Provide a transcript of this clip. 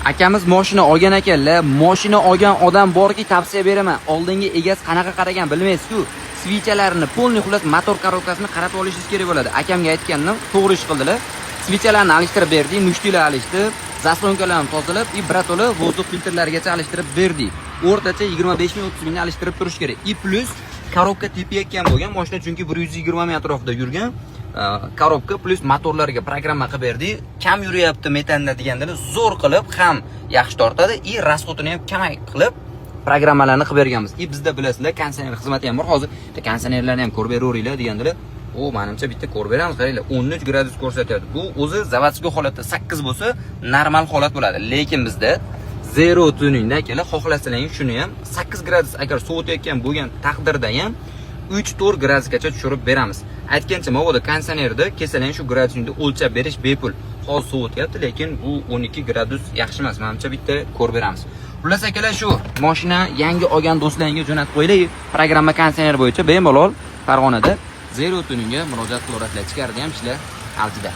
Akamiz mashina olgan ekanlar. Mashina olgan odam borki, tavsiya beraman. Oldingi egasi qanaqa qaragan bilmaysiz-ku. Svichalarini, polniy xullas motor korobkasini qaratib olishingiz kerak bo'ladi. Akamga aytgandim, to'g'ri ish qildilar. Svichalarni alishtirib berdik, mushtilar alishdi, zaslonkalarni tozalab, birato'la vozdux filtrlarigacha alishtirib berdik. O'rtacha 25 ming 30 mingni alishtirib turish kerak. Plus korobka tepayotgan bo'lgan mashina, chunki 120 ming atrofida yurgan. Korobka plus motorlarga programma qilib berdik. Kam yurayapti metanda deganda zo'r qilib ham yaxshi tortadi, rasxodini ham kamay qilib programmalarni qilib berganmiz. Bizda bilasizlar, kondisioner xizmati ham bor. Hozir kondisionerlarni ham ko'rib beraveringlar degandilar. Menimcha bitta ko'rib beramiz, qaranglar, 13 gradus ko'rsatyapti. Bu o'zi zavodskiy holatda 8 bo'lsa, normal holat bo'ladi. Lekin bizda 0 tuningda akalar, xohlasalaringiz shuni ham 8 gradus agar sovutayotgan bo'lgan taqdirda ham 3-4 gradusgacha tushirib beramiz. Aytgancha, mabodo kondisionerda kelsalar shu gradusni o'lchab berish bepul. Hozir sovutyapti, lekin bu 12 gradus yaxshi emas. Menimcha bitta ko'rib beramiz. Xullas akalar, shu mashina yangi olgan do'stlaringizga jo'natib qo'yinglar. Programma kondisioner bo'yicha bemalol Farg'onada 0 tuningga murojaat qilaverasizlar. Chiqardi ham ishlar avjida.